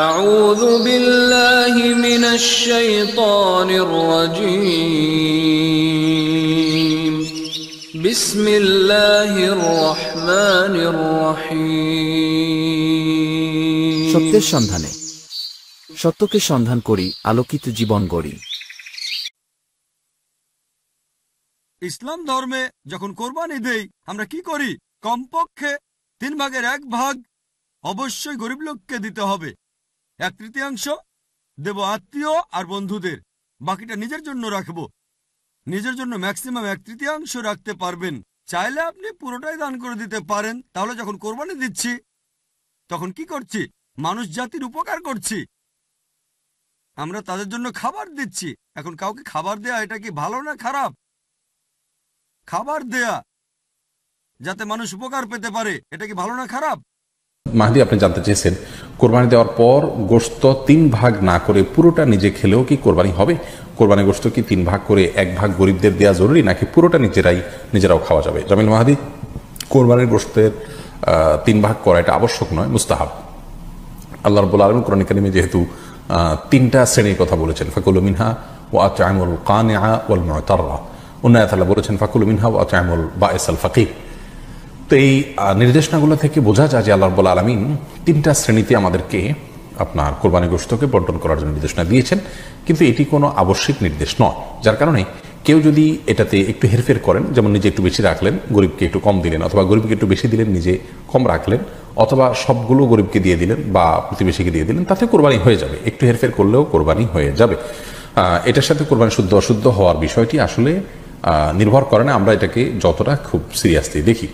আউযু বিল্লাহি মিনাশ শাইতানির রাজীম। বিসমিল্লাহির রহমানির রহিম। সত্যের সন্ধানে সত্যকে সন্ধান করি, আলোকিত জীবন গড়ি। ইসলাম ধর্মে যখন কোরবানি দেই আমরা কি করি? কমপক্ষে 3/1 অবশ্যই গরিব লোককে দিতে হবে, 1/3 দেব আত্মীয় আর বন্ধুদের, বাকিটা নিজের জন্য রাখবো। নিজের জন্য ম্যাক্সিমাম 1/3 রাখতে পারবেন, চাইলে আপনি পুরোটাই দান করে দিতে পারেন। তাহলে যখন কোরবানি দিচ্ছি তখন কি করছি? মানুষ জাতির উপকার করছি, আমরা তাদের জন্য খাবার দিচ্ছি। এখন কাউকে খাবার দেয়া এটা কি ভালো না খারাপ? খাবার দেয়া যাতে মানুষ উপকার পেতে পারে, এটা কি ভালো না খারাপ? মাহদি, আপনি জানতে চেয়েছেন কোরবানি দেওয়ার পর গোশত 3 ভাগ না করে পুরোটা নিজে খেলেও কি কোরবানি হবে? কোরবানি গোশত কি 3 ভাগ করে 1 ভাগ গরিবদের দেওয়া জরুরি, নাকি পুরোটা নিজেরাও খাওয়া যাবে? জামিল মাহদি, কোরবানির গোশতের 3 ভাগ করা এটা আবশ্যক নয়, মুস্তাহাব। আল্লাহ রাব্বুল আলামিন কোরআন কারীমে যেহেতু 3টা শ্রেণীর কথা বলেছেন, ফাকুলু মিনহা ওয়া আত'আমুল কানিআ ওয়াল মু'তাররা, অন্য আয়াতে আল্লাহ বলেছেন ফাকুলু মিনহা ওয়া আত'আমুল বাঈসাল ফাকির। তো এই নির্দেশনাগুলো থেকে বোঝা যায় যে আল্লাহ রাব্বুল আলামিন 3টা শ্রেণীতে আমাদেরকে আপনার কোরবানি গোশতকে বন্টন করার জন্য নির্দেশনা দিয়েছেন, কিন্তু এটি কোনো আবশ্যিক নির্দেশ নয়। যার কারণে কেউ যদি এটাতে একটু হেরফের করেন, যেমন নিজে একটু বেশি রাখলেন, গরিবকে একটু কম দিলেন, অথবা গরিবকে একটু বেশি দিলেন, নিজে কম রাখলেন, অথবা সবগুলো গরিবকে দিয়ে দিলেন বা প্রতিবেশীকে দিয়ে দিলেন, তাতে কোরবানি হয়ে যাবে। একটু হেরফের করলেও কোরবানি হয়ে যাবে। এটার সাথে কোরবানি শুদ্ধ অশুদ্ধ হওয়ার বিষয়টি আসলে নির্ভর করে না, আমরা এটাকে যতটা খুব সিরিয়াসলি দেখি।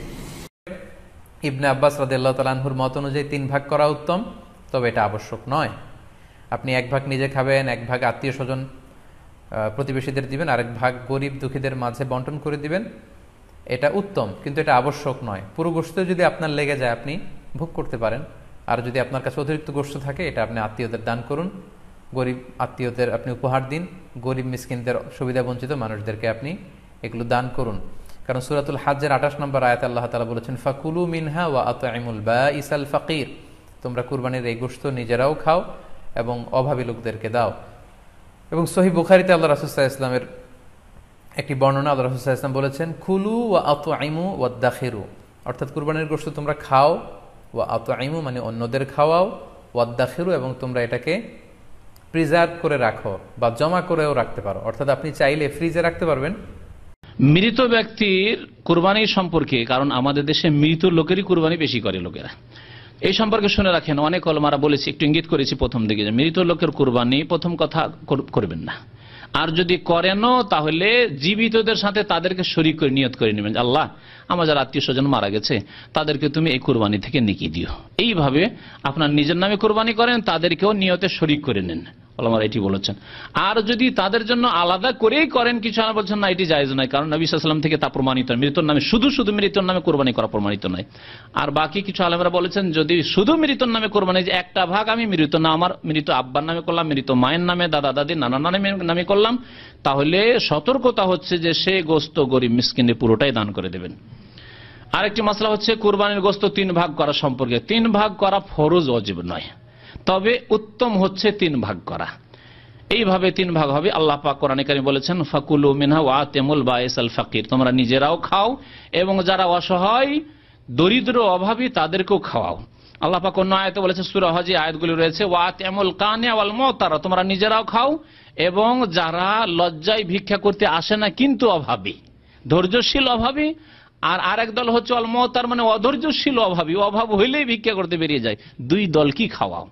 ইবনে আব্বাস রাদিয়াল্লাহু তাআলা আনহুর মত অনুযায়ী 3 ভাগ করা উত্তম, তবে এটা আবশ্যক নয়। আপনি 1 ভাগ নিজে খাবেন, 1 ভাগ আত্মীয় স্বজন প্রতিবেশীদের দিবেন, আরেক ভাগ গরিব দুঃখীদের মাঝে বন্টন করে দিবেন, এটা উত্তম, কিন্তু এটা আবশ্যক নয়। পুরো গোশত যদি আপনার লেগে যায় আপনি ভোগ করতে পারেন, আর যদি আপনার কাছে অতিরিক্ত গোশত থাকে এটা আপনি আত্মীয়দের দান করুন, গরিব আত্মীয়দের আপনি উপহার দিন, গরিব মিসকিনদের, সুবিধা বঞ্চিত মানুষদেরকে আপনি এগুলো দান করুন। কারণ সূরাতুল হজ্জের 28 নম্বর আয়াতে আল্লাহ তাআলা বলেছেন ফাকুলু মিনহা ওয়া আত'আমুল বাঈসাল ফাকির, তোমরা কুরবানির এই গোশত নিজেরাও খাও এবং অভাবী লোকদেরকে দাও। এবং সহিহ বুখারীতে আল্লাহ রাসূল সাল্লাল্লাহু আলাইহি ওয়াসাল্লামের একটি বর্ণনা, আল্লাহ রাসূল সাল্লাল্লাহু আলাইহি ওয়াসাল্লাম বলেছেন কুলু ওয়া আত'আমু ওয়াদাখিরু, অর্থাৎ কুরবানির গোশত তোমরা খাও, ওয়া আত'আমু মানে অন্যদের খাওয়াও, ওয়াদাখিরু এবং তোমরা এটাকে প্রিজার্ভ করে রাখো বা জমা করেও রাখতে পারো, অর্থাৎ আপনি চাইলে ফ্রিজে রাখতে পারবেন। মৃত ব্যক্তির কুরবানি সম্পর্কে, কারণ আমাদের দেশে মৃত লোকেরই কুরবানি বেশি করে লোকেরা, এই সম্পর্কে শুনে রাখেন। অনেক ওলামারা বলেছে, একটু ইঙ্গিত করেছি প্রথম দিকে, যে মৃত লোকের কুরবানি প্রথম কথা করবেন না, আর যদি করেনও তাহলে জীবিতদের সাথে তাদেরকে শরীক করে নিয়ত করে নেবেন, আল্লাহ আমার যারা আত্মীয় স্বজন মারা গেছে তাদেরকে তুমি এই কুরবানি থেকে নেকি দিও। এইভাবে আপনার নিজের নামে কুরবানি করেন, তাদেরকেও নিয়তে শরীক করে নেন, ওলামারা এটি বলেছেন। আর যদি তাদের জন্য আলাদা করেই করেন কিছু, আর বলছেন না এটি জায়েজ নয়, কারণ নবী সাল্লাল্লাহু আলাইহি ওয়াসাল্লাম থেকে তা প্রমাণিত নয়, মৃত্যুর নামে শুধু মৃত্যুর নামে কোরবানি করা প্রমাণিত নয়। আর বাকি কিছু আলেমরা বলেছেন যদি শুধু মৃত্যুর নামে কোরবানি, যে একটা ভাগ আমি মৃত না আমার মৃত আব্বার নামে করলাম, মৃত মায়ের নামে, দাদা দাদি নানা নানির নামে করলাম, তাহলে সতর্কতা হচ্ছে যে সে গোশত গরিব মিসকিনে পুরোটাই দান করে দেবেন। আরেকটি মাসলা হচ্ছে কুরবানির গোশত 3 ভাগ করা সম্পর্কে। 3 ভাগ করা ফরজ ওয়াজিব নয়, তবে উত্তম হচ্ছে 3 ভাগ করা। এইভাবে 3 ভাগ হবে। আল্লাহ পাক কোরআনে কারীমে বলেছেন ফাকুলু মিনহা ওয়া আতিমুল বাঈসাল ফাকির, তোমরা নিজেরাও খাও এবং যারা অসহায় দরিদ্র অভাবী তাদেরকেও খাওয়াও। আল্লাহ পাক অন্য আয়াতে বলেছেন, সূরা হজে আয়াতগুলি রয়েছে, ওয়া আতিমুল কানিয়া ওয়াল মুতারা, তোমরা নিজেরাও খাও এবং যারা লজ্জায় ভিক্ষা করতে আসে না কিন্তু অভাবী, ধৈর্যশীল অভাবী, আর আরেক দল হচ্ছে আল মুতার মানে অধৈর্যশীল অভাবী, অভাব হইলেই ভিক্ষা করতে বেরিয়ে যায়, 2 দল কি খাওয়াও।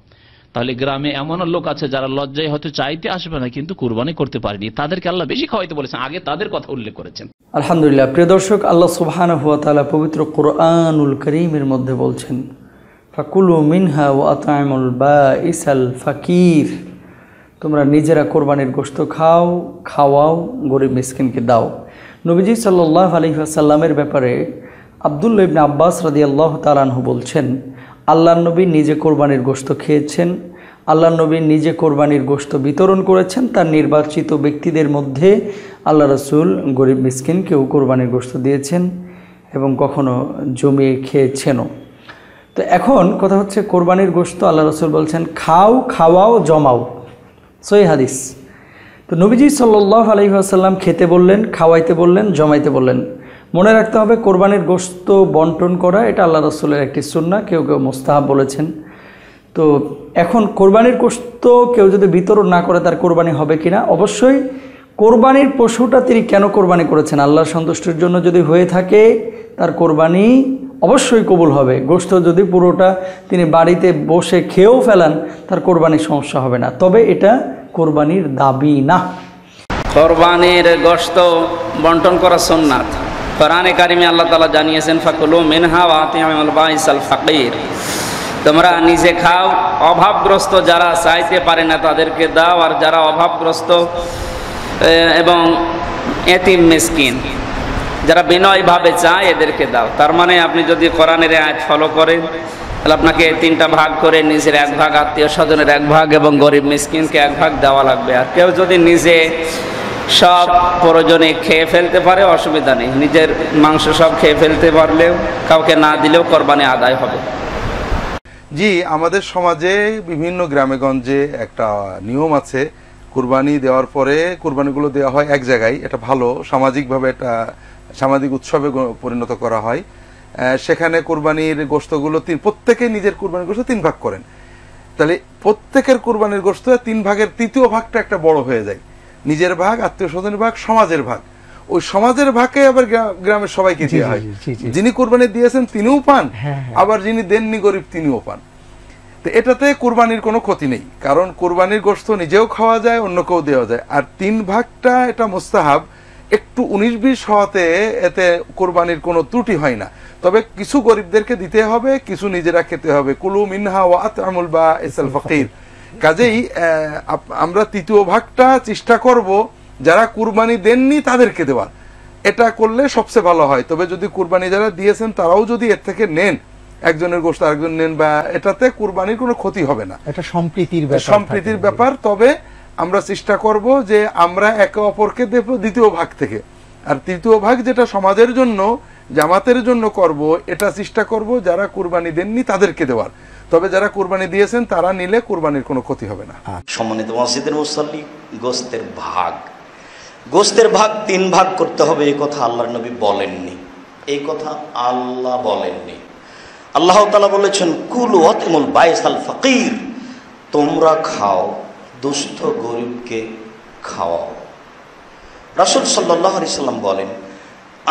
তাহলে গ্রামে এমন লোক আছে যারা লজ্জায় হয়তো চাইতে আসবে না কিন্তু কুরবানি করতে পারেনি, তাদেরকে আল্লাহ বেশি খাওয়াইতে বলেছেন, আগে তাদের কথা উল্লেখ করেছেন। আলহামদুলিল্লাহ। প্রিয় দর্শক, আল্লাহ সুবহানাহু ওয়া তাআলা পবিত্র কোরআনুল কারীমের মধ্যে বলছেন ফাকুলু মিনহা ওয়া আত'আমুল বাঈসাল ফাকির, তোমরা নিজেরা কোরবানির গোশত খাওয়াও, গরিব মিসকিনকে দাও। নবীজি সাল্লাল্লাহু আলাইহি ওয়াসাল্লামের ব্যাপারে আব্দুল্লাহ ইবনে আব্বাস রাদিয়াল্লাহু তাআলা আনহু বলছেন, আল্লাহর নবী নিজে কোরবানির গোশত খেয়েছেন, আল্লাহর নবী নিজে কোরবানির গোশত বিতরণ করেছেন, তার নির্বাচিত ব্যক্তিদের মধ্যে আল্লাহ রাসূল গরিব মিসকিনকেও কোরবানির গোশত দিয়েছেন এবং কখনো জমিয়ে খেয়েছেনও। তো এখন কথা হচ্ছে কোরবানির গোশত আল্লাহ রসুল বলছেন খাও, খাওয়াও, জমাও, সহিহ হাদিস। তো নবীজি সাল্লাল্লাহু আলাইহি ওয়াসাল্লাম খেতে বললেন, খাওয়াইতে বললেন, জমাইতে বললেন। মনে রাখতে হবে কোরবানির গোশত বন্টন করা এটা আল্লাহ রসুলের একটি সুন্নাহ, কেউ কেউ মুস্তাহাব বলেছেন। তো এখন কোরবানির গোশত কেউ যদি বিতরণ না করে তার কোরবানি হবে কিনা? অবশ্যই কোরবানির পশুটা তিনি কেন কোরবানি করেছেন, আল্লাহর সন্তুষ্টির জন্য যদি হয়ে থাকে তার কোরবানি অবশ্যই কবুল হবে। গোশত যদি পুরোটা তিনি বাড়িতে বসে খেয়েও ফেলান তার কোরবানির সমস্যা হবে না, তবে এটা কোরবানির দাবি না। কোরবানির গোশত বন্টন করা সুন্নাত। কোরআনে কারিমে আল্লাহ তাআলা জানিয়েছেন ফাকুলু মিনহা ওয়া আতিমুল বাইসাল ফাকির, তোমরা নিজে খাও, অভাবগ্রস্ত যারা চাইতে পারে না তাদেরকে দাও, আর যারা অভাবগ্রস্ত এবং এতিম মিসকিন যারা বিনয়ভাবে চায় এদেরকে দাও। তার মানে আপনি যদি কোরআনের আয়াত ফলো করেন তাহলে আপনাকে 3টা ভাগ করে নিজের 1 ভাগ, আত্মীয় স্বজনের 1 ভাগ এবং গরিব মিসকিনকে 1 ভাগ দেওয়া লাগবে। আর কেউ যদি নিজে সব প্রয়োজনে খেয়ে ফেলতে পারে অসুবিধা নেই, নিজের মাংস সব খেয়ে ফেলতে পারলেও কাউকে না দিলেও কোরবানি আদায় হবে। জি, আমাদের সমাজে বিভিন্ন গ্রামে গঞ্জে একটা নিয়ম আছে, কুরবানি দেওয়ার পরে কুরবানিগুলো দেওয়া হয় এক জায়গায়। এটা ভালো, সামাজিকভাবে একটা সামাজিক উৎসবে পরিণত করা হয়। সেখানে কুরবানির গোশতগুলো প্রত্যেকে নিজের কুরবানির গোশত 3 ভাগ করেন। তাহলে প্রত্যেকের কুরবানির গোশত 3 ভাগের 3য় ভাগটা একটা বড় হয়ে যায়, নিজের ভাগ, আত্মীয় স্বজনের ভাগ, সমাজের ভাগ। ওই সমাজের ভাগে আবার গ্রামের সবাইকে দেওয়া হয়। যিনি কুরবানি দিয়েছেন তিনিও পান, আবার যিনি দেননি গরিব তিনিও পান। তো এটাতে কুরবানির কোনো ক্ষতি নেই, কারণ কুরবানির গোশত নিজেও খাওয়া যায়, অন্যকেও দেওয়া যায়। আর 3 ভাগটা এটা মুস্তাহাব, একটু 19-20 হওয়াতে এতে কুরবানির কোনো ত্রুটি হয় না। তবে কিছু গরিবদেরকে দিতে হবে, কিছু নিজেরা খেতে হবে। কুলু মিনহা ওয়া আত'আমুল বাইসাল ফাকির। কাজেই আমরা 3য় ভাগটা চেষ্টা করব যারা কুরবানি দেননি তাদেরকে দেওয়ার। এটা করলে সবচেয়ে ভালো হয়। তবে যদি কুরবানি যারা দিয়েছেন তারাও যদি এর থেকে নেন, একজনের গোশত আরেকজন নেন, বা এটাতে কুরবানির কোনো ক্ষতি হবে না, এটা সম্প্রীতির ব্যাপার। তবে আমরা চেষ্টা করব যে আমরা একে অপরকে দেব 2য় ভাগ থেকে, আর 3য় ভাগ যেটা সমাজের জন্য, জামাতের জন্য করব, এটা চেষ্টা করব যারা কুরবানি দেননি তাদেরকে দেওয়ার। তবে যারা কুরবানি দিয়েছেন তারা নিলে কুরবানির কোনো ক্ষতি হবে না। সম্মানিত মসজিদের মুসল্লি, গোশতের ভাগ 3 ভাগ করতে হবে এই কথা আল্লাহর নবী বলেননি, এই কথা আল্লাহ বলেননি। আল্লাহ তাআলা বলেছেন কুলু ওয়াতিমুল বাইসাল ফাকির, তোমরা খাও, দুস্থ গরিবকে খাওয়াও। রাসূল সাল্লাল্লাহু আলাইহি সাল্লাম বলেন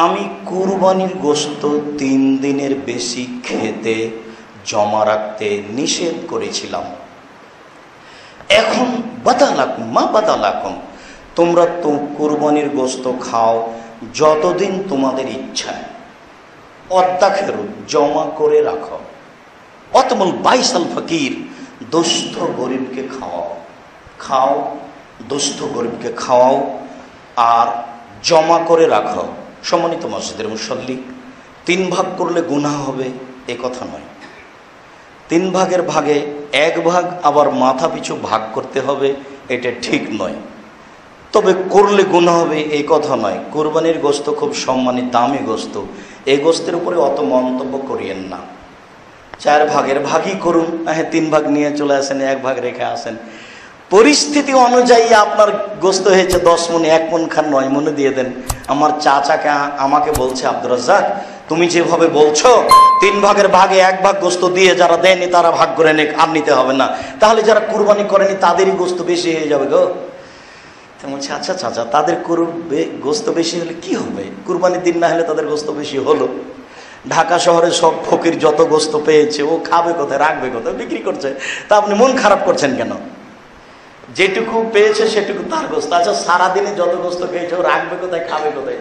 আমি কুরবানির গোশত 3 দিনের বেশি খেতে জমা রাখতে নিষেধ করেছিলাম। এখন বাদালাকুম, তোমরা তো কুরবানির গোশত খাও যতদিন তোমাদের ইচ্ছা, অদ্দাখেরু জমা করে রাখো। অতমল বাইসাল ফকির, দুস্থ গরিবকে খাও, দুস্থ গরিবকে খাওয়াও আর জমা করে রাখো। সম্মানিত মসজিদের মুসল্লি, 3 ভাগ করলে গুনাহ হবে এ কথা নয়। 3 ভাগের ভাগে 1 ভাগ আবার মাথা পিছু ভাগ করতে হবে, এটা ঠিক নয়। তবে করলে গুনাহ হবে এই কথা নয়। কোরবানির গোশত খুব সম্মানিত দামি গোশত, এই গোশতের উপরে অত মন্তব্য করিয়েন না। 4 ভাগের ভাগই করুন, হ্যাঁ 3 ভাগ নিয়ে চলে আসেন, 1 ভাগ রেখে আসেন। পরিস্থিতি অনুযায়ী আপনার গোশত হয়েছে 10 মণ, 1 মণ খান 9 মণে দিয়ে দেন। আমার চাচাকে আমাকে বলছে আব্দুর রাজ্জাক, তুমি যেভাবে বলছো 3 ভাগের ভাগে 1 ভাগ গোশত দিয়ে যারা দেয়নি তারা ভাগ করে নে, আর নিতে হবে না, তাহলে যারা কুরবানি করেনি তাদেরই গোশত বেশি হয়ে যাবে গো। বলছে আচ্ছা চাচা, তাদের গোশত বেশি হলে কি হবে? কুরবানির দিন না হলে তাদের গোশত বেশি হলো। ঢাকা শহরে সব ফকির যত গোশত পেয়েছে ও খাবে কোথায়, রাখবে কোথায়, বিক্রি করছে। তা আপনি মন খারাপ করছেন কেন? যেটুকু পেয়েছে সেটুকু তার গোশত। আচ্ছা সারাদিনে যত গোশত পেয়েছে ও রাখবে কোথায়, খাবে কোথায়?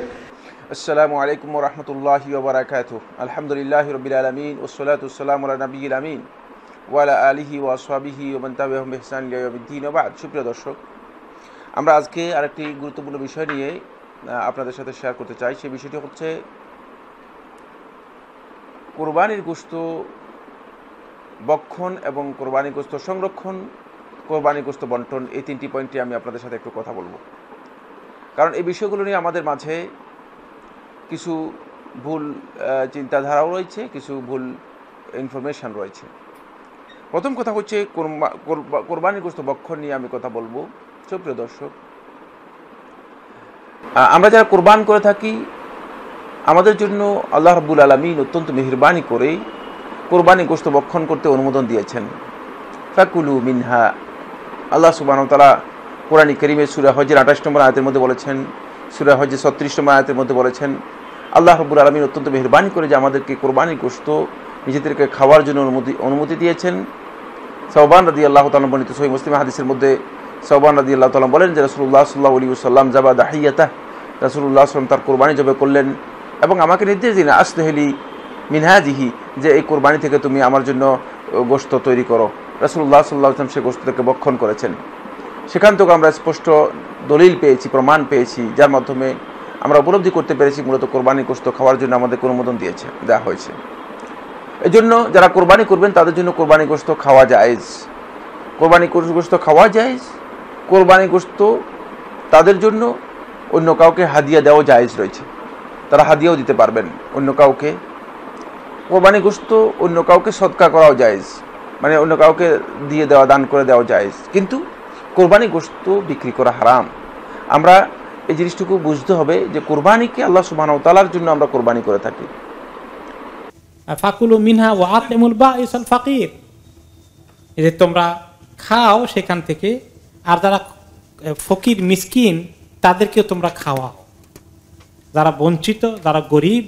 আসসালামু আলাইকুম ওয়া রাহমাতুল্লাহি ওয়া বারাকাতুহু। আলহামদুলিল্লাহি রাব্বিল আলামিন ওয়াসসালাতু ওয়াসসালামু আলা নাবিয়িল আমিন ওয়া আলা আলিহি ওয়া আসহাবিহি ওয়া মান তাবিআহুম বিইহসান ইলা ইয়াউমিদ্দিন। ওয়া বা'দ। সুপ্রিয় দর্শক, আমরা আজকে আরেকটি গুরুত্বপূর্ণ বিষয় নিয়ে আপনাদের সাথে শেয়ার করতে চাই। সেই বিষয়টি হচ্ছে কোরবানির গোশত বক্ষণ এবং কোরবানির গোশত সংরক্ষণ, কোরবানির গোশত বন্টন, এই 3টি পয়েন্টে আমি আপনাদের সাথে একটু কথা বলবো। কারণ এই বিষয়গুলো নিয়ে আমাদের মাঝে কিছু ভুল চিন্তাধারাও রয়েছে, কিছু ভুল ইনফরমেশান রয়েছে। প্রথম কথা হচ্ছে কোরবানির গোশত ভক্ষণ নিয়ে আমি কথা বলবো। সুপ্রিয় দর্শক, আমরা যারা কোরবান করে থাকি, আমাদের জন্য আল্লাহ রাব্বুল আলামিন অত্যন্ত মেহেরবানি করেই কোরবানি গোশত ভক্ষণ করতে অনুমোদন দিয়েছেন। ফাকুলু মিনহা, আল্লাহ সুবহানাহু ওয়া তাআলা কোরআন কারীমে সূরা হজের 28 নম্বর আয়াতের মধ্যে বলেছেন, সূরা হজের 36 নম্বর আয়াতের মধ্যে বলেছেন, আল্লাহ রাব্বুল আলামিন অত্যন্ত মেহেরবানি করে যে আমাদেরকে কোরবানির গোশত নিজেদেরকে খাওয়ার জন্য অনুমতি দিয়েছেন। সাওবান রাদিয়াল্লাহু তাআলা বর্ণিত সহিহ মুসলিম হাদিসের মধ্যে সাওবান রাদিয়াল্লাহু তাআলা বলেন যে রাসূলুল্লাহ সাল্লাল্লাহু আলাইহি ওয়াসাল্লাম জাবা দাহিয়াতাহ, রাসূলুল্লাহ সাল্লাল্লাহু আলাইহি ওয়াসাল্লাম তার কোরবানি জবে করলেন এবং আমাকে নির্দেশ দিলেন আসলিহি মিনহাজিহি, যে এই কোরবানি থেকে তুমি আমার জন্য গোশত তৈরি করো। রাসূলুল্লাহ সাল্লাল্লাহু আলাইহি ওয়াসাল্লাম সেই গোশত থেকে ভক্ষণ করেছেন। সেখান থেকে আমরা স্পষ্ট দলিল পেয়েছি, প্রমাণ পেয়েছি, যার মাধ্যমে আমরা উপলব্ধি করতে পেরেছি মূলত কোরবানি গোশত খাওয়ার জন্য আমাদের অনুমোদন দেওয়া হয়েছে। এই জন্য যারা কোরবানি করবেন তাদের জন্য কোরবানি গোশত খাওয়া জায়েজ, কোরবানি গোশত খাওয়া জায়েজ। কোরবানি গোশত তাদের জন্য অন্য কাউকে হাদিয়া দেওয়া জায়েজ রয়েছে, তারা হাদিয়াও দিতে পারবেন অন্য কাউকে। কোরবানি গোশত অন্য কাউকে সদকা করাও জায়েজ, মানে অন্য কাউকে দিয়ে দেওয়া, দান করে দেওয়া জায়েজ, কিন্তু কোরবানি গোশত বিক্রি করা হারাম। আমরা এই জিনিসটুকু বুঝতে হবে যে কোরবানিকে আল্লাহ সুবহানাহু ওয়া তাআলার জন্য আমরা কোরবানি করে থাকি। ফাকুলু মিনহা ওয়া আতিমুল বাঈসাল ফাকির, যে তোমরা খাও সেখান থেকে, আর যারা ফকির মিসকিন তাদেরকেও তোমরা খাওয়াও, যারা বঞ্চিত, যারা গরিব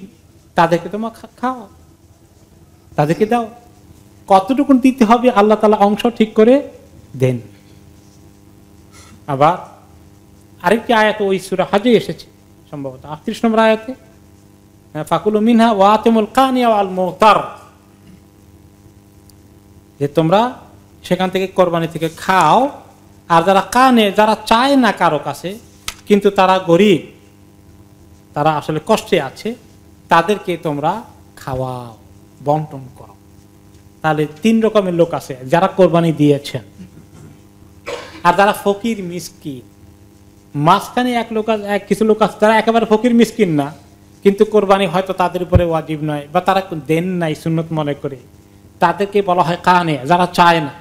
তাদেরকে তোমরা খাও, তাদেরকে দাও। কতটুকু দিতে হবে আল্লাহ তাআলা অংশ ঠিক করে দেন। আবার আরেকটি আয়াত ওই সূরা হজে এসেছে, সম্ভবত 38 নম্বর আয়াতে, ফাকুলু মিনহা ওয়া আতিমুল কানিয়া ওয়াল মুতার, যে তোমরা সেখান থেকে কোরবানি থেকে খাও, আর যারা কানে, যারা চায় না কারো কাছে, কিন্তু তারা গরিব, তারা আসলে কষ্টে আছে, তাদেরকে তোমরা খাওয়াও, বন্টন করো। তাহলে 3 রকমের লোক আছে যারা কোরবানি দিয়েছেন, আর যারা ফকির মিসকিন। মাঝখানে কিছু লোক আছে যারা একেবারে ফকির মিসকিন না, কিন্তু কোরবানি হয়তো তাদের উপরে ওয়াজিব নয়, বা তারা দেন নাই সুন্নত মনে করে, তাদেরকে বলা হয় কানে, যারা চায় না।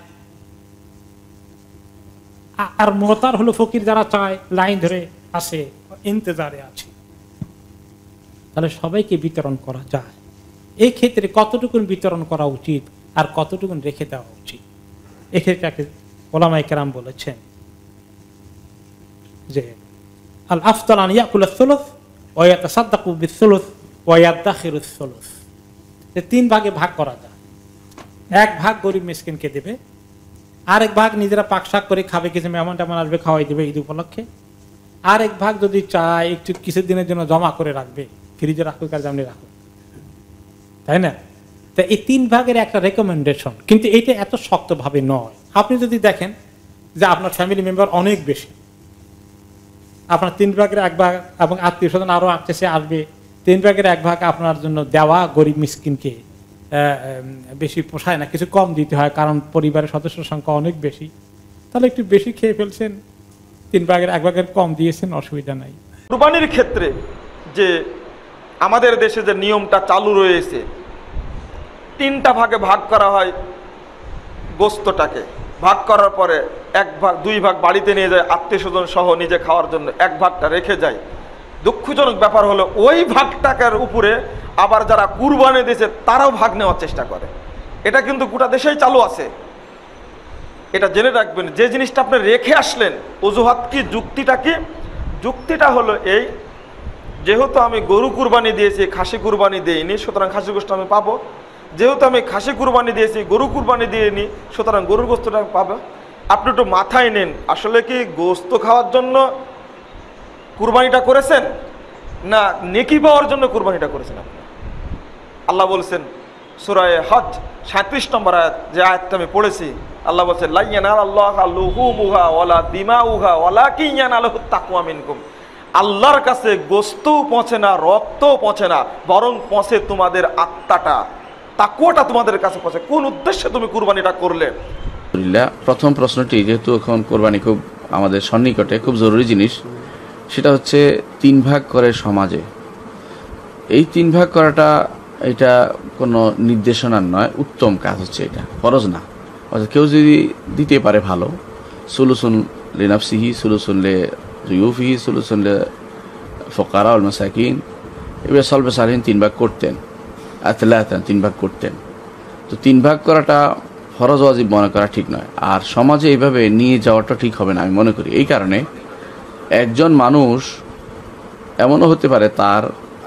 আর মোতার হলো ফকির, যারা চায়, লাইন ধরে আসে, ইন্তজারে আছে। তাহলে সবাইকে বিতরণ করা যায়। এই ক্ষেত্রে কতটুকুন বিতরণ করা উচিত আর কতটুকুন রেখে দেওয়া উচিত, এক্ষেত্রে ওলামায়ে কেরাম বলেছেন যে আল আফদাল আন ইয়াকুলা সুলুস ওয়া ইয়াতাসাদ্দাকু বিসুলুস ওয়া ইয়াদাখিরু সুলুস, যে 3 ভাগে ভাগ করা যায়। 1 ভাগ গরিব মিসকিনকে দেবে, আরেক ভাগ নিজেরা পাকশাক করে খাবে, কিছু মেহমান টেমন আসবে খাওয়াই দেবে ঈদ উপলক্ষে, আরেক ভাগ যদি চায় একটু কিছুদিনের জন্য জমা করে রাখবে, ফ্রিজে রাখুক আর যেমনি রাখুক, তাই না? তো এই 3 ভাগের একটা রেকমেন্ডেশন, কিন্তু এটা এত শক্তভাবে নয়। আপনি যদি দেখেন যে আপনার ফ্যামিলি মেম্বার অনেক বেশি, আপনার 3 ভাগের 1 ভাগ, এবং আত্মীয় স্বজন আরো আসবে, 3 ভাগের 1 ভাগ আপনার জন্য দেওয়া গরিব মিসকিনকে বেশি পোষায় না, কিছু কম দিতে হয়, কারণ পরিবারের সদস্যের সংখ্যা অনেক বেশি। তাহলে একটু বেশি খেয়ে ফেলছেন, 3 ভাগের 1 ভাগের কম দিয়েছেন, অসুবিধা নাই। কুরবানির ক্ষেত্রে যে আমাদের দেশে যে নিয়মটা চালু রয়েছে, 3টা ভাগে ভাগ করা হয় গোস্তটাকে। ভাগ করার পরে 1 ভাগ 2 ভাগ বাড়িতে নিয়ে যায় আত্মীয় স্বজন সহ নিজে খাওয়ার জন্য, 1 ভাগটা রেখে যায়। দুঃখজনক ব্যাপার হলো ওই ভাগটাকার উপরে আবার যারা কুরবানি দিয়েছে তারাও ভাগ নেওয়ার চেষ্টা করে। এটা কিন্তু গোটা দেশেই চালু আছে, এটা জেনে রাখবেন। যে জিনিসটা আপনি রেখে আসলেন, অজুহাত কি, যুক্তিটা কি? যুক্তিটা হলো এই, যেহেতু আমি গরু কুরবানি দিয়েছি, খাসি কুরবানি দিইনি, সুতরাং খাসি গোশত আমি পাবো। যেহেতু আমি খাসি কুরবানি দিয়েছি, গরু কুরবানি দিইনি, সুতরাং গরুর গোশতটা পাবো। আপনি একটু মাথায় নেন, আসলে কি গোশত খাওয়ার জন্য কুরবানিটা করেছেন, না নেকি পাওয়ার জন্য কুরবানিটা করেছেন? আপনি আল্লাহ বলছেন সূরা হজ 37 নম্বর আয়াত, যে আয়াতটা আমি পড়েছি, আল্লাহ বলছেন লা ইয়ানালাল্লাহু লুহুমুহা ওয়ালা দিমাউহা ওয়ালাকিন ইয়ানালুহুত তাকওয়া মিনকুম। আল্লাহর কাছে গোশতও পৌঁছে না, রক্তও পৌঁছে না, বরং পৌঁছে তোমাদের আত্মাটা, তাকওয়াটা তোমাদের কাছে পৌঁছে। কোন উদ্দেশ্যে তুমি কুরবানিটা করলে? আলহামদুলিল্লাহ, প্রথম প্রশ্নটি, যেহেতু এখন কোরবানি খুব আমাদের সন্নিকটে, খুব জরুরি জিনিস, সেটা হচ্ছে 3 ভাগ করে সমাজে। এই 3 ভাগ করাটা এটা কোনো নির্দেশনার নয়, উত্তম কাজ হচ্ছে, এটা ফরজ না। অর্থাৎ কেউ যদি দিতে পারে ভালো, সুলুসুন লে নাফসিহি, সুলুসুন লে জুয়ুফিহি, সুলুসুন লে ফকারা আল মাসাকিন, এবার সলবে সালহীন 3 ভাগ করতেন, আতলাতান 3 ভাগ করতেন। তো 3 ভাগ করাটা ফরজ ওয়াজিব মনে করা ঠিক নয়, আর সমাজে এইভাবে নিয়ে যাওয়াটা ঠিক হবে না আমি মনে করি। এই কারণে একজন মানুষ এমনও হতে পারে তার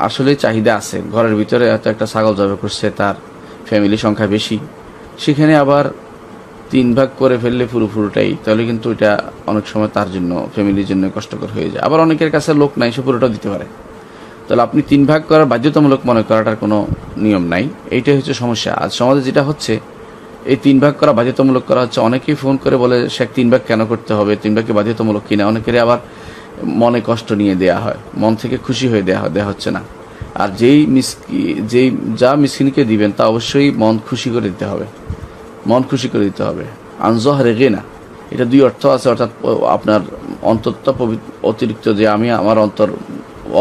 আসলে চাহিদা আছে, ঘরের ভিতরে এত একটা ছাগল জবাই করছে, তার ফ্যামিলি সংখ্যা বেশি, সেখানে আবার 3 ভাগ করে ফেললে পুরোটাই, তাহলে কিন্তু এটা অনেক সময় তার জন্য, ফ্যামিলির জন্য কষ্টকর হয়ে যায়। আবার অনেকের কাছে লোক নাই, সে পুরোটাও দিতে পারে। তাহলে আপনি 3 ভাগ করার বাধ্যতামূলক মনে করাটার কোনো নিয়ম নাই, এইটাই হচ্ছে সমস্যা। আজ সমাজে যেটা হচ্ছে, এই 3 ভাগ করা বাধ্যতামূলক করা হচ্ছে। অনেকেই ফোন করে বলে সে 3 ভাগ কেন করতে হবে, 3 ভাগকে বাধ্যতামূলক কিনা। অনেকের আবার মনে কষ্ট নিয়ে দেয়া হয়, মন থেকে খুশি হয়ে দেয়া হচ্ছে না। আর যা মিসকিনকে দিবেন তা অবশ্যই মন খুশি করে দিতে হবে, মন খুশি করে দিতে হবে। আনজহ রেগে না, এটা 2 অর্থ আছে, অর্থাৎ আপনার অন্তরটা অতিরিক্ত, যে আমি আমার অন্তর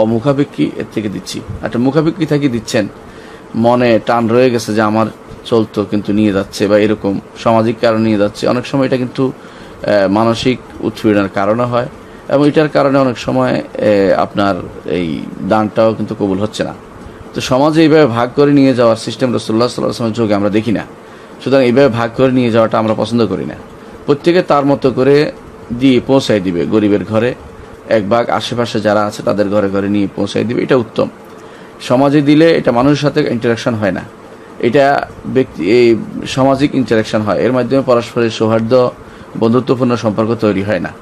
অমুখাপেক্ষী এর থেকে দিচ্ছি, একটা মুখাপেক্ষী থেকে দিচ্ছেন, মনে টান রয়ে গেছে যে আমার চলতো কিন্তু নিয়ে যাচ্ছে, বা এরকম সামাজিক কারণে নিয়ে যাচ্ছে। অনেক সময় এটা কিন্তু মানসিক উৎপীড়নের কারণে হয়, এবং এটার কারণে অনেক সময় আপনার এই দানটাও কিন্তু কবুল হচ্ছে না। তো সমাজে এইভাবে ভাগ করে নিয়ে যাওয়ার সিস্টেম রাসূলুল্লাহ সাল্লাল্লাহু আলাইহি ওয়াসাল্লামের যুগে আমরা দেখি না। সুতরাং এইভাবে ভাগ করে নিয়ে যাওয়াটা আমরা পছন্দ করি না। প্রত্যেকে তার মতো করে দিয়ে পৌঁছায় দিবে, গরিবের ঘরে 1 ভাগ, আশেপাশে যারা আছে তাদের ঘরে ঘরে নিয়ে পৌঁছায় দিবে, এটা উত্তম। সমাজে দিলে এটা মানুষের সাথে ইন্টারাকশন হয় না, এটা এই সামাজিক ইন্টারাকশন হয়, এর মাধ্যমে পরস্পরের সৌহার্দ্য, বন্ধুত্বপূর্ণ সম্পর্ক তৈরি হয় না।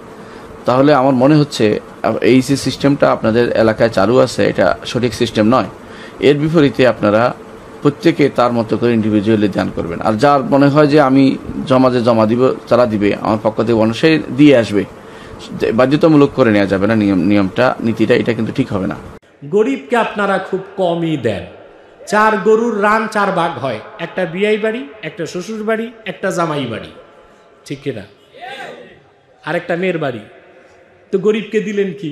তাহলে আমার মনে হচ্ছে এই যে সিস্টেমটা আপনাদের এলাকায় চালু আছে, এটা সঠিক সিস্টেম নয়। এর বিপরীতে আপনারা প্রত্যেকে তার মতো করে ইন্ডিভিজুয়ালি দান করবেন। আর যার মনে হয় যে আমি জমা দিব, তারা দিবে, আমার পক্ষ থেকে সে দিয়ে আসবে, বাধ্যতামূলক করে নেওয়া যাবে না নিয়মটা, নীতিটা, এটা কিন্তু ঠিক হবে না। গরিবকে আপনারা খুব কমই দেন। 4 গরুর রান 4 ভাগ হয়, একটা বিয়াই বাড়ি, একটা শ্বশুর বাড়ি, একটা জামাই বাড়ি, ঠিক কিনা, আরেকটা মেয়ের বাড়ি। তো গরিবকে দিলেন কি?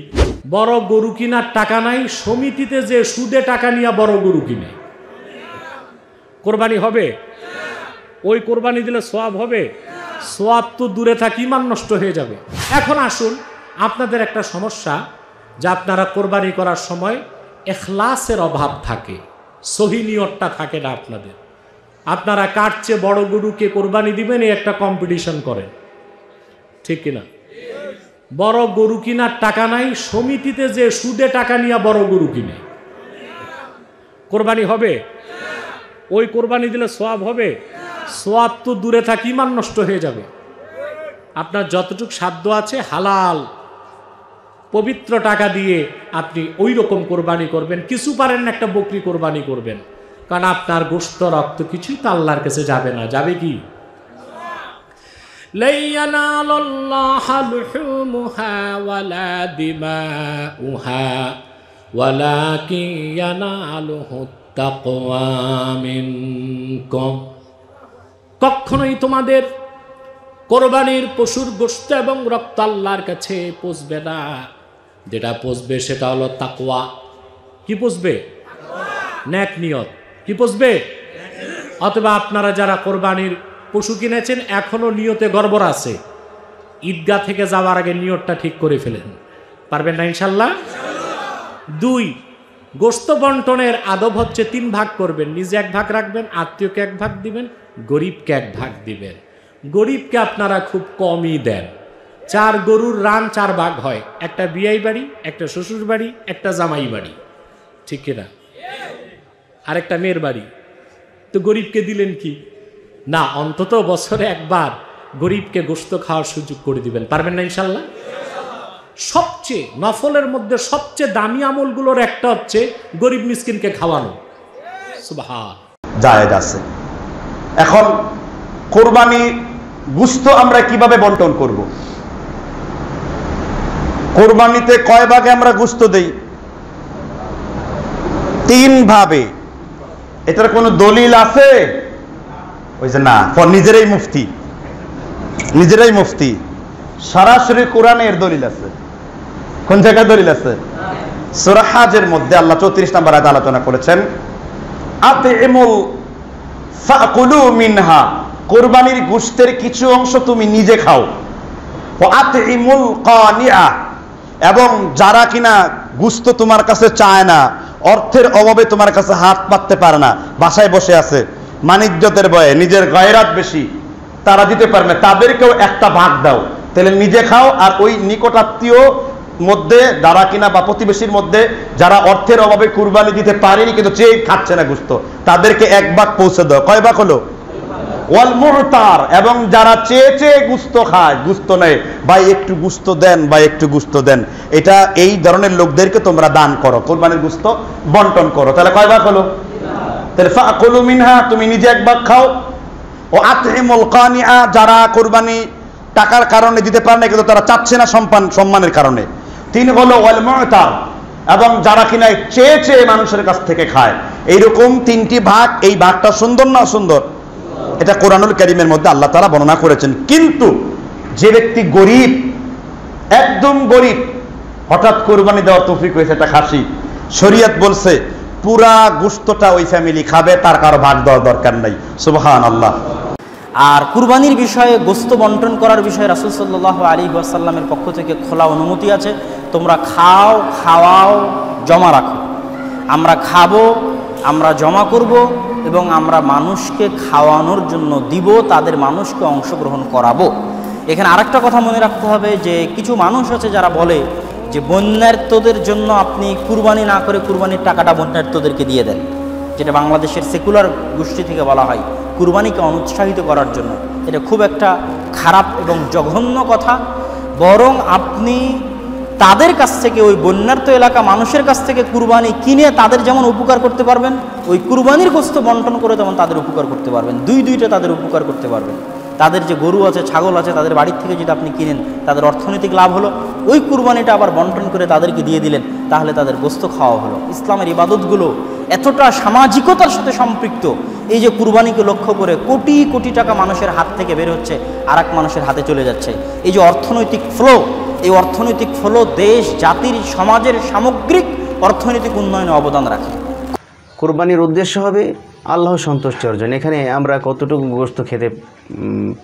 বড় গরু কিনার টাকা নাই, সমিতিতে যে সুদে টাকা নিয়ে বড় গরু কিনে। কোরবানি হবে? ওই কোরবানি দিলে সওয়াব হবে? সওয়াব তো দূরে থাকি, ইমান নষ্ট হয়ে যাবে। এখন আসুন, আপনাদের একটা সমস্যা যে আপনারা কোরবানি করার সময় ইখলাসের অভাব থাকে, সহি নিয়তটা থাকে না আপনাদের। আপনারা কার চেয়ে বড় গরুকে কোরবানি দিবেন এই একটা কম্পিটিশন করেন, ঠিক কিনা? বড় গরু কিনার টাকা নাই, সমিতিতে যে সুদে টাকা নিয়ে বড় গরু কিনে। কোরবানি হবে? ওই কোরবানি দিলে সওয়াব হবে? সওয়াব তো দূরে থাকি, ইমান নষ্ট হয়ে যাবে। আপনার যতটুকু সাধ্য আছে হালাল পবিত্র টাকা দিয়ে আপনি ওই রকম কোরবানি করবেন। কিছু পারেন না, একটা বকরি কোরবানি করবেন, কারণ আপনার গোশত রক্ত কিছুই তো আল্লাহর কাছে যাবে না। যাবে কি? لا ينال الله لحومها ولا دماؤها ولكن يناله التقوى منكم। কখনোই তোমাদের কোরবানির পশুর গোশত এবং রক্ত আল্লাহর কাছে পৌঁছবে না। যেটা পৌঁছবে সেটা হলো তাকওয়া। কি পৌঁছবে? নেক নিয়ত। কি পৌঁছবে? অথবা আপনারা যারা কোরবানির পশু কিনেছেন এখনো নিয়তে গড়বড় আছে, ঈদগাহ থেকে যাওয়ার আগে নিয়তটা ঠিক করে ফেলেন। পারবেন না ইনশাল্লাহ? 2, গোশত বন্টনের আদব হচ্ছে 3 ভাগ করবেন। নিজে 1 ভাগ রাখবেন, আত্মীয়কে 1 ভাগ দিবেন, গরিবকে 1 ভাগ দিবেন। গরিবকে আপনারা খুব কমই দেন। 4 গরুর রান 4 ভাগ হয়, একটা বিয়াই বাড়ি, একটা শ্বশুর বাড়ি, একটা জামাই বাড়ি, ঠিক কিনা, আরেকটা মেয়ের বাড়ি। তো গরিবকে দিলেন কি? না, অন্তত বছরে 1 বার গরিবকে গোশত খাওয়ার সুযোগ করে দিবেন। পারবেন না ইনশাল্লাহ? সবচেয়ে নফলের মধ্যে সবচেয়ে দামি আমলগুলোর একটা হচ্ছে গরিব মিসকিনকে খাওয়ানো। সুবহান। জায়েজ আছে। এখন কোরবানি গোশত আমরা কিভাবে বন্টন করব? কোরবানিতে কয় ভাগে আমরা গোশত দেই? 3 ভাবে। এটার কোনো দলিল আছে? ওই যে না, নিজেরাই মুফতি। সরাসরি কোরআনে এর দলিল আছে। কোন জায়গায় দলিল আছে? সূরা হাজের মধ্যে আল্লাহ 34 নম্বর আয়াতে আলোচনা করেছেন, আতইমুল ফাকুলু মিনহা, কুরবানির গোশতের কিছু অংশ তুমি নিজে খাও। ওয়া আতইমুল কানিআ, এবং যারা কিনা গোশত তোমার কাছে চায় না, অর্থের অভাবে তোমার কাছে হাত পাততে পারে না, বাসায় বসে আছে, মানিজ্যতের ভয়ে, নিজের গয়রাত বেশি, তারা দিতে পারবে, তাদেরকেও একটা ভাগ দাও। তাহলে নিজে খাও, আর ওই নিকটাত্মীয় মধ্যে যারা কিনা বা প্রতিবেশীর মধ্যে যারা অর্থের অভাবে কুরবানি দিতে পারেনি কিন্তু চেয়ে খাচ্ছে না গোশত, তাদেরকে এক ভাগ পৌঁছে দাও। কয় ভাগ হলো? ওয়াল মুহতার, এবং যারা চেয়ে চেয়ে গোশত খায়, গোশত নেয়, ভাই একটু গোশত দেন, ভাই একটু গোশত দেন, এটা এই ধরনের লোকদেরকে তোমরা দান করো, কুরবানির গোশত বন্টন করো। তাহলে কয় ভাগ হলো? তাহলে ফাকুলু মিনহা, তুমি নিজে এক ভাগ খাও। ও আতইমুল কানিআ, যারা কুরবানি টাকার কারণে দিতে পারে না কিন্তু তারা চাচ্ছে না সম্মানের কারণে। 3 হলো ওয়াল মুহতার, এবং যারা কিনা চেয়ে চেয়ে মানুষের কাছ থেকে খায়। এইরকম 3টি ভাগ। এই ভাগটা সুন্দর না সুন্দর? এটা কোরআনুল কারীমের মধ্যে আল্লাহ তাআলা বর্ণনা করেছেন। কিন্তু যে ব্যক্তি গরিব, একদম গরিব, হঠাৎ কুরবানি দেওয়ার তৌফিক হয়েছে একটা খাসি, শরীয়ত বলছে পুরা গোশতটা ওই ফ্যামিলি খাবে, তার কারো ভাগ দেওয়ার দরকার নাই। সুবহানাল্লাহ। আর কুরবানির বিষয়ে গোশত বন্টন করার বিষয়ে রাসূল সাল্লাল্লাহু আলাইহি ওয়াসাল্লামের পক্ষ থেকে খোলা অনুমতি আছে। তোমরা খাও, খাওয়াও, জমা রাখো। আমরা খাবো, আমরা জমা করব, এবং আমরা মানুষকে খাওয়ানোর জন্য দিব, তাদের মানুষকে অংশগ্রহণ করাবো। এখানে আরেকটা কথা মনে রাখতে হবে যে কিছু মানুষ আছে যারা বলে যে বন্যার্তদের জন্য আপনি কুরবানি না করে কুরবানির টাকাটা বন্যার্তদেরকে দিয়ে দেন, যেটা বাংলাদেশের সেকুলার গোষ্ঠী থেকে বলা হয় কুরবানিকে অনুৎসাহিত করার জন্য। এটা খুব একটা খারাপ এবং জঘন্য কথা। বরং আপনি তাদের কাছ থেকে, ওই বন্যার্ত এলাকা মানুষের কাছ থেকে কুরবানি কিনে তাদের যেমন উপকার করতে পারবেন, ওই কুরবানির গোশত বন্টন করে তেমন তাদের উপকার করতে পারবেন। দুইটা তাদের উপকার করতে পারবেন। তাদের যে গরু আছে, ছাগল আছে, তাদের বাড়ির থেকে যদি আপনি কিনেন, তাদের অর্থনৈতিক লাভ হলো, ওই কুরবানিটা আবার বন্টন করে তাদেরকে দিয়ে দিলেন, তাহলে তাদের গোশত খাওয়া হলো। ইসলামের ইবাদতগুলো এতটা সামাজিকতার সাথে সম্পৃক্ত, এই যে কুরবানিকে লক্ষ্য করে কোটি কোটি টাকা মানুষের হাত থেকে বের হচ্ছে, আর এক মানুষের হাতে চলে যাচ্ছে। এই যে অর্থনৈতিক ফ্লো, এই অর্থনৈতিক ফ্লো দেশ, জাতির, সমাজের সামগ্রিক অর্থনৈতিক উন্নয়নে অবদান রাখে। কুরবানির উদ্দেশ্য হবে আল্লাহ সন্তুষ্টি অর্জন। এখানে আমরা কতটুকু গোশত খেতে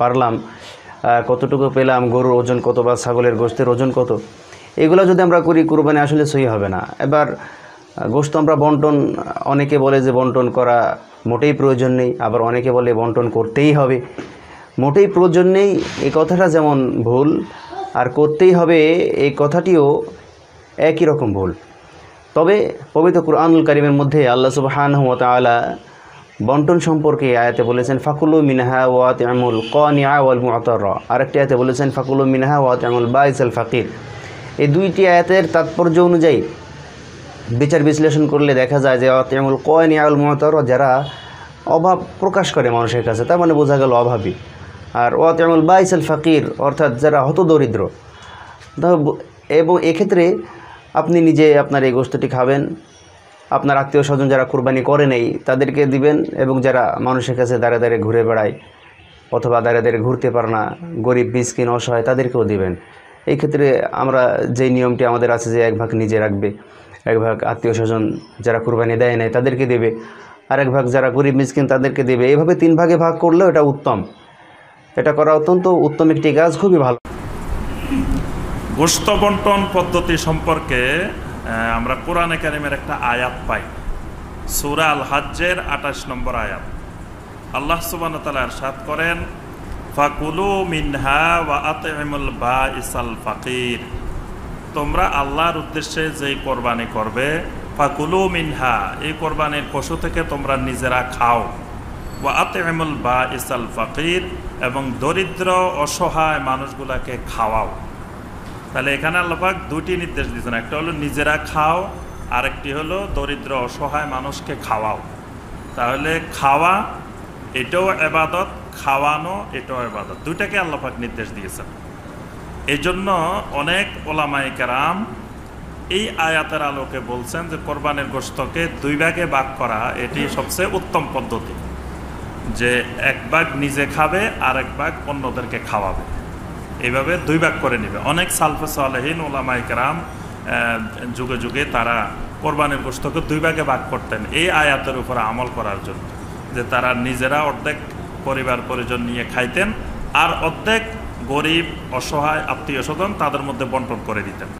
পারলাম, কতটুকু পেলাম, গরুর ওজন কত বা ছাগলের গোশতের ওজন কত, এগুলো যদি আমরা করি কুরবানি আসলে সহি হবে না। এবার গোশত আমরা বন্টন, অনেকে বলে যে বন্টন করা মোটেই প্রয়োজন নেই, আবার অনেকে বলে বন্টন করতেই হবে। মোটেই প্রয়োজন নেই এই কথাটা যেমন ভুল, আর করতেই হবে এই কথাটিও একই রকম ভুল। তবে পবিত্র কুরআনুল কারীমের মধ্যে আল্লাহ সুবহানাহু ওয়া তাআলা বন্টন সম্পর্কে আয়াতে বলেছেন ফাকুলু মিনহা ওয়া আতিমুল কানিআ ওয়াল মু'তার, আরেকটি আয়াতে বলেছেন ফাকুলু মিনহা ওয়া আতিমুল বাইসাল ফাকির। এই দুইটি আয়াতের তাৎপর্য অনুযায়ী বিচার বিশ্লেষণ করলে দেখা যায় যে আতিমুল কানিআ ওয়াল মু'তার, যারা অভাব প্রকাশ করে মানুষের কাছে, তার মানে বোঝা গেল অভাবী। আর ওয়া আতিমুল বাইসাল ফাকির অর্থাৎ যারা হতদরিদ্র। এবং এক্ষেত্রে আপনি নিজে আপনার এই গোশতটি খাবেন, আপনার আত্মীয় স্বজন যারা কুরবানি করে নেই তাদেরকে দিবেন, এবং যারা মানুষের কাছে দাঁড়ে দাঁড়ে ঘুরে বেড়ায় অথবা দাঁড়ে দাঁড়ে ঘুরতে পারে না, গরিব মিসকিন অসহায়, তাদেরকেও দিবেন। এই ক্ষেত্রে আমরা যে নিয়মটি আমাদের আছে যে এক ভাগ নিজে রাখবে, এক ভাগ আত্মীয় স্বজন যারা কুরবানি দেয় নাই তাদেরকে দেবে, আর এক ভাগ যারা গরিব মিসকিন তাদেরকে দেবে। এইভাবে 3 ভাগে ভাগ করলেও এটা উত্তম, এটা করা অত্যন্ত উত্তম একটি কাজ, খুবই ভালো। গোশত বন্টন পদ্ধতি সম্পর্কে আমরা কোরআনে কারিমের একটা আয়াত পাই, সূরা আল হজ্জের 28 নম্বর আয়াত। আল্লাহ সুবহানাহু ওয়া তাআলা ইরশাদ করেন ফাকুলু মিনহা ওয়া আতিমুল বাইসাল ফাকির, তোমরা আল্লাহর উদ্দেশ্যে যেই কোরবানি করবে, ফাকুলু মিনহা, এই কোরবানির পশু থেকে তোমরা নিজেরা খাও, ওয়া আতিমুল বাইসাল ফাকির, এবং দরিদ্র অসহায় মানুষগুলাকে খাওয়াও। তাহলে এখানে আল্লাহ পাক 2টি নির্দেশ দিয়েছেন, একটা হলো নিজেরা খাও, আরেকটি হলো দরিদ্র অসহায় মানুষকে খাওয়াও। তাহলে খাওয়া এটাও ইবাদত, খাওয়ানো এটাও ইবাদত, দুইটাকে আল্লাহ পাক নির্দেশ দিয়েছেন। এই জন্য অনেক ওলামায়ে কেরাম এই আয়াতের আলোকে বলছেন যে কোরবানির গোশতকে 2 ভাগে ভাগ করা এটি সবচেয়ে উত্তম পদ্ধতি, যে এক ভাগ নিজে খাবে আর এক ভাগ অন্যদেরকে খাওয়াবে, এইভাবে 2 ভাগ করে নেবে। অনেক সালফে সালেহিন ওলামায়ে কেরাম যুগে যুগে তারা কোরবানির গোশতকে 2 ভাগে ভাগ করতেন এই আয়াতের উপর আমল করার জন্য, যে তারা নিজেরা অর্ধেক পরিবার পরিজন নিয়ে খাইতেন আর অর্ধেক গরিব অসহায় আত্মীয় স্বজন তাদের মধ্যে বন্টন করে দিতেন।